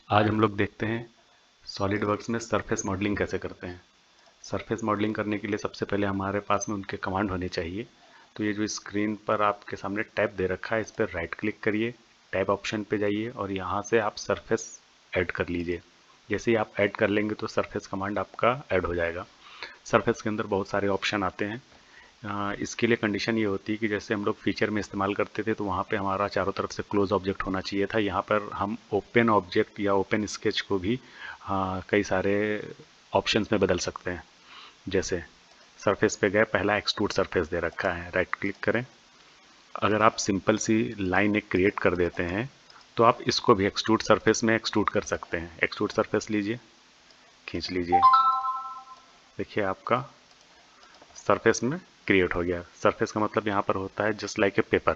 आज हम लोग देखते हैं सॉलिडवर्क्स में सरफेस मॉडलिंग कैसे करते हैं। सरफेस मॉडलिंग करने के लिए सबसे पहले हमारे पास में उनके कमांड होने चाहिए। तो ये जो स्क्रीन पर आपके सामने टैब दे रखा है, इस पर राइट क्लिक करिए, टैब ऑप्शन पे जाइए और यहाँ से आप सरफेस ऐड कर लीजिए। जैसे ही आप ऐड कर लेंगे तो सरफेस कमांड आपका ऐड हो जाएगा। सरफेस के अंदर बहुत सारे ऑप्शन आते हैं। इसके लिए कंडीशन ये होती है कि जैसे हम लोग फीचर में इस्तेमाल करते थे तो वहाँ पे हमारा चारों तरफ से क्लोज ऑब्जेक्ट होना चाहिए था। यहाँ पर हम ओपन ऑब्जेक्ट या ओपन स्केच को भी कई सारे ऑप्शंस में बदल सकते हैं। जैसे सरफेस पे गए, पहला एक्सट्रूड सरफेस दे रखा है, राइट क्लिक करें। अगर आप सिंपल सी लाइन एक क्रिएट कर देते हैं तो आप इसको भी एक्सट्रूड सरफेस में एक्सट्रूड कर सकते हैं। एक्सट्रूड सरफेस लीजिए, खींच लीजिए, देखिए आपका सरफेस में क्रिएट हो गया। सरफेस का मतलब यहाँ पर होता है just like a paper.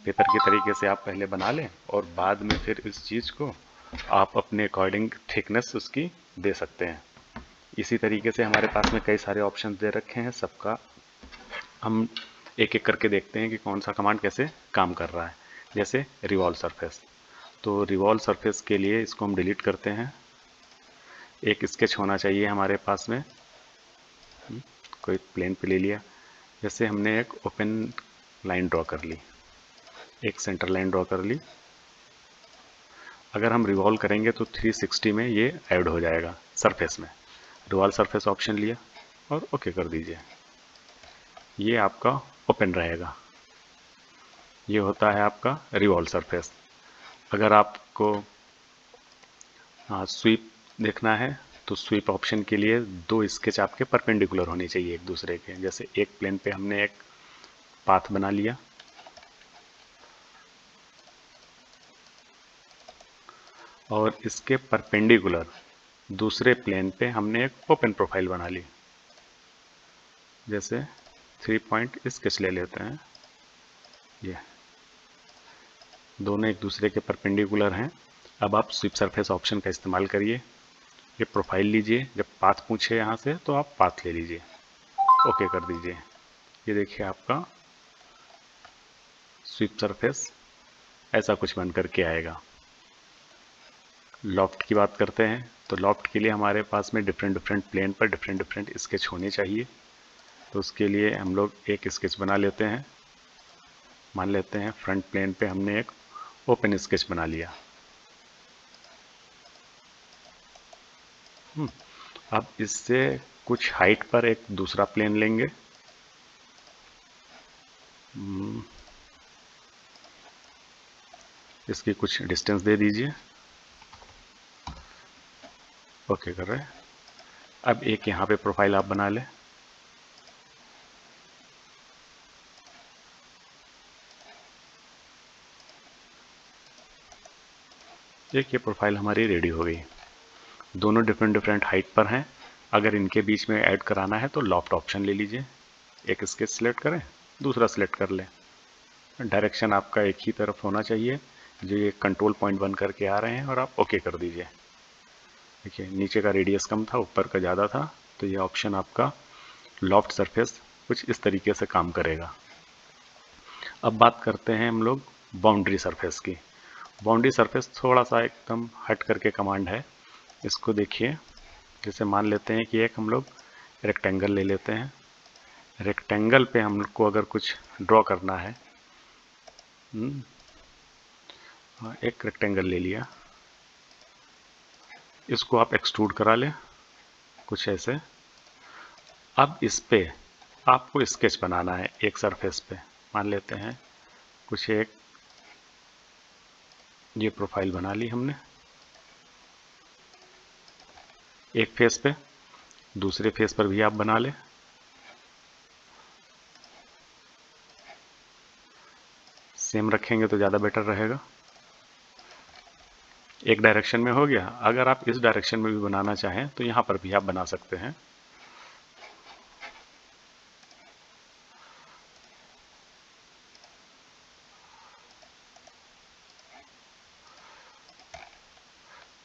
Paper के तरीके से आप पहले बना लें और बाद में फिर इस चीज़ को आप अपने अकॉर्डिंग थिकनेस उसकी दे सकते हैं। इसी तरीके से हमारे पास में कई सारे ऑप्शन दे रखे हैं, सबका हम एक एक करके देखते हैं कि कौन सा कमांड कैसे काम कर रहा है। जैसे रिवॉल्व सरफेस, तो रिवॉल्व सरफेस के लिए इसको हम डिलीट करते हैं। एक स्केच होना चाहिए हमारे पास में, कोई प्लेन पे ले लिया। जैसे हमने एक ओपन लाइन ड्रॉ कर ली, एक सेंटर लाइन ड्रॉ कर ली। अगर हम रिवॉल्व करेंगे तो 360 में ये ऐड हो जाएगा सरफेस में। रिवॉल्व सरफेस ऑप्शन लिया और ओके कर दीजिए। ये आपका ओपन रहेगा। ये होता है आपका रिवॉल्व सरफेस। अगर आपको स्वीप देखना है तो स्वीप ऑप्शन के लिए दो स्केच आपके परपेंडिकुलर होने चाहिए एक दूसरे के। जैसे एक प्लेन पे हमने एक पाथ बना लिया और इसके परपेंडिकुलर दूसरे प्लेन पे हमने एक ओपन प्रोफाइल बना ली। जैसे 3 पॉइंट स्केच ले लेते हैं, ये दोनों एक दूसरे के परपेंडिकुलर हैं। अब आप स्वीप सरफेस ऑप्शन का इस्तेमाल करिए, ये प्रोफाइल लीजिए, जब पाथ पूछे यहाँ से तो आप पाथ ले लीजिए, ओके कर दीजिए। ये देखिए आपका स्वीप सरफेस ऐसा कुछ बन करके आएगा। लॉफ्ट की बात करते हैं तो लॉफ्ट के लिए हमारे पास में डिफरेंट डिफरेंट प्लेन पर डिफरेंट डिफरेंट स्केच होने चाहिए। तो उसके लिए हम लोग एक स्केच बना लेते हैं। मान लेते हैं फ्रंट प्लेन पे हमने एक ओपन स्केच बना लिया। अब इससे कुछ हाइट पर एक दूसरा प्लेन लेंगे। इसकी कुछ डिस्टेंस दे दीजिए, ओके कर रहे हैं। अब एक यहाँ पे प्रोफाइल आप बना लें। एक ये प्रोफाइल हमारी रेडी हो गई। दोनों डिफरेंट डिफरेंट हाइट पर हैं। अगर इनके बीच में ऐड कराना है तो लॉफ्ट ऑप्शन ले लीजिए, एक स्केच सिलेक्ट करें, दूसरा सिलेक्ट कर लें। डायरेक्शन आपका एक ही तरफ होना चाहिए, जो ये कंट्रोल पॉइंट बन करके आ रहे हैं, और आप ओके कर दीजिए। देखिए नीचे का रेडियस कम था, ऊपर का ज़्यादा था, तो ये ऑप्शन आपका लॉफ्ट सरफेस कुछ इस तरीके से काम करेगा। अब बात करते हैं हम लोग बाउंड्री सरफेस की। बाउंड्री सरफेस थोड़ा सा एकदम हट करके कमांड है। इसको देखिए, जैसे मान लेते हैं कि एक हम लोग रेक्टेंगल ले लेते हैं। रेक्टेंगल पे हमको अगर कुछ ड्रॉ करना है, एक रेक्टेंगल ले लिया, इसको आप एक्सट्रूड करा लें कुछ ऐसे। अब इस पे आपको स्केच बनाना है एक सरफेस पे। मान लेते हैं कुछ एक, ये प्रोफाइल बना ली हमने एक फेस पे, दूसरे फेस पर भी आप बना लें। सेम रखेंगे तो ज़्यादा बेटर रहेगा। एक डायरेक्शन में हो गया। अगर आप इस डायरेक्शन में भी बनाना चाहें तो यहाँ पर भी आप बना सकते हैं।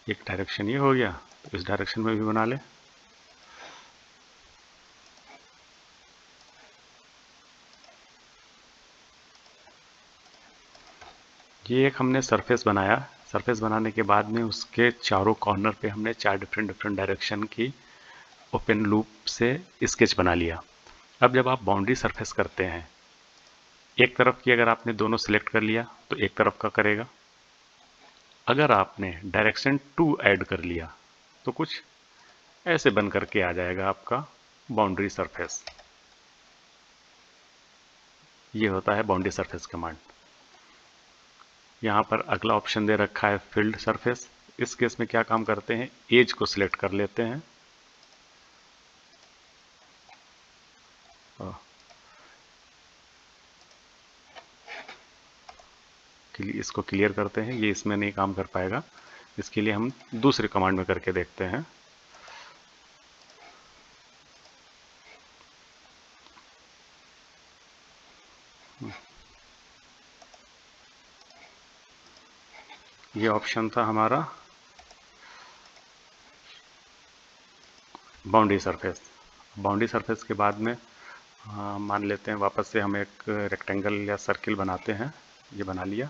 एक डायरेक्शन ये हो गया, तो इस डायरेक्शन में भी बना लें। ये एक हमने सरफेस बनाया सरफेस बनाने के बाद में उसके चारों कॉर्नर पे हमने 4 डिफरेंट डायरेक्शन की ओपन लूप से स्केच बना लिया। अब जब आप बाउंड्री सरफेस करते हैं, एक तरफ की अगर आपने दोनों सिलेक्ट कर लिया तो एक तरफ का करेगा। अगर आपने डायरेक्शन 2 ऐड कर लिया तो कुछ ऐसे बन करके आ जाएगा आपका बाउंड्री सरफेस। ये होता है बाउंड्री सरफेस कमांड। यहाँ पर अगला ऑप्शन दे रखा है फील्ड सरफेस। इस केस में क्या काम करते हैं, एज को सिलेक्ट कर लेते हैं, इसको क्लियर करते हैं। ये इसमें नहीं काम कर पाएगा, इसके लिए हम दूसरे कमांड में करके देखते हैं। ये ऑप्शन था हमारा बाउंड्री सरफेस। बाउंड्री सरफेस के बाद में मान लेते हैं वापस से हम एक रेक्टेंगल या सर्किल बनाते हैं। ये बना लिया,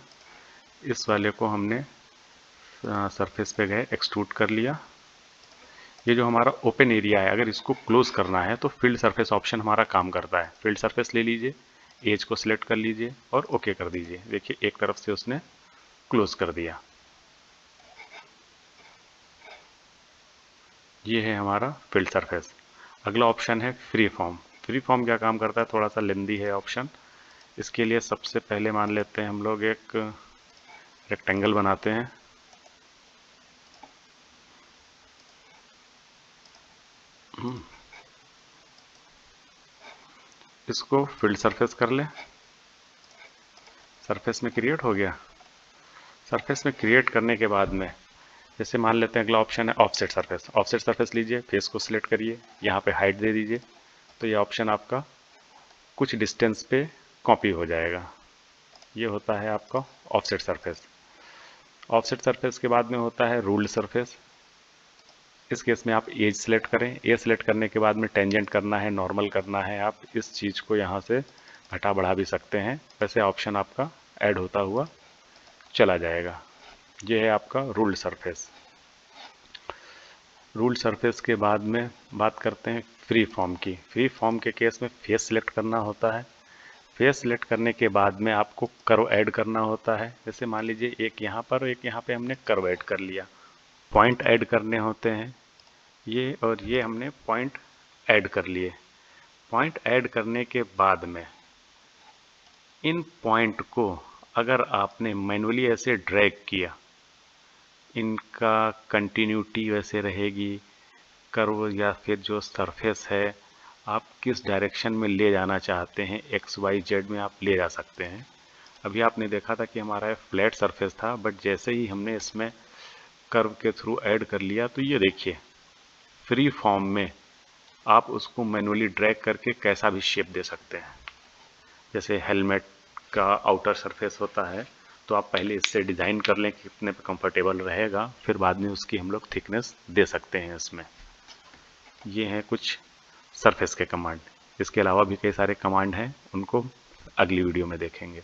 इस वाले को हमने सरफेस पे गए, एक्सट्रूड कर लिया। ये जो हमारा ओपन एरिया है, अगर इसको क्लोज करना है तो फील्ड सरफेस ऑप्शन हमारा काम करता है। फील्ड सरफेस ले लीजिए, एज को सिलेक्ट कर लीजिए और ओके कर दीजिए। देखिए एक तरफ से उसने क्लोज कर दिया। ये है हमारा फील्ड सरफेस। अगला ऑप्शन है फ्री फॉर्म। फ्री फॉर्म क्या काम करता है, थोड़ा सा लेंदी है ऑप्शन। इसके लिए सबसे पहले मान लेते हैं हम लोग एक रेक्टेंगल बनाते हैं। इसको फील्ड सरफेस कर लें। सरफेस में क्रिएट हो गया। सरफेस में क्रिएट करने के बाद में जैसे मान लेते हैं अगला ऑप्शन है ऑफसेट सरफेस। ऑफसेट सरफेस लीजिए, फेस को सिलेक्ट करिए, यहाँ पे हाइट दे दीजिए, तो ये ऑप्शन आपका कुछ डिस्टेंस पे कॉपी हो जाएगा। ये होता है आपका ऑफसेट सरफेस। ऑफसेट सरफेस के बाद में होता है रूल्ड सरफेस। इस केस में आप एज सेलेक्ट करें। एज सेलेक्ट करने के बाद में टेंजेंट करना है, नॉर्मल करना है, आप इस चीज़ को यहाँ से घटा बढ़ा भी सकते हैं। वैसे ऑप्शन आपका ऐड होता हुआ चला जाएगा। ये है आपका रूल्ड सरफेस। रूल्ड सरफेस के बाद में बात करते हैं फ्री फॉर्म की। फ्री फॉर्म के केस में फेस सिलेक्ट करना होता है। फेस सिलेक्ट करने के बाद में आपको कर्व ऐड करना होता है। जैसे मान लीजिए एक यहाँ पर, एक यहाँ पे हमने कर्व ऐड कर लिया। पॉइंट ऐड करने होते हैं ये, और ये हमने पॉइंट ऐड कर लिए। पॉइंट ऐड करने के बाद में इन पॉइंट को अगर आपने मैनुअली ऐसे ड्रैग किया, इनका कंटिन्यूटी वैसे रहेगी। कर्व या फिर जो सरफेस है आप किस डायरेक्शन में ले जाना चाहते हैं, एक्स वाई जेड में आप ले जा सकते हैं। अभी आपने देखा था कि हमारा फ्लैट सरफेस था, बट जैसे ही हमने इसमें कर्व के थ्रू ऐड कर लिया तो ये देखिए फ्री फॉर्म में आप उसको मैनुअली ड्रैग करके कैसा भी शेप दे सकते हैं। जैसे हेलमेट का आउटर सरफेस होता है, तो आप पहले इससे डिज़ाइन कर लें कि कितने पे कंफर्टेबल रहेगा, फिर बाद में उसकी हम लोग थिकनेस दे सकते हैं इसमें। ये हैं कुछ सरफेस के कमांड। इसके अलावा भी कई सारे कमांड हैं, उनको अगली वीडियो में देखेंगे।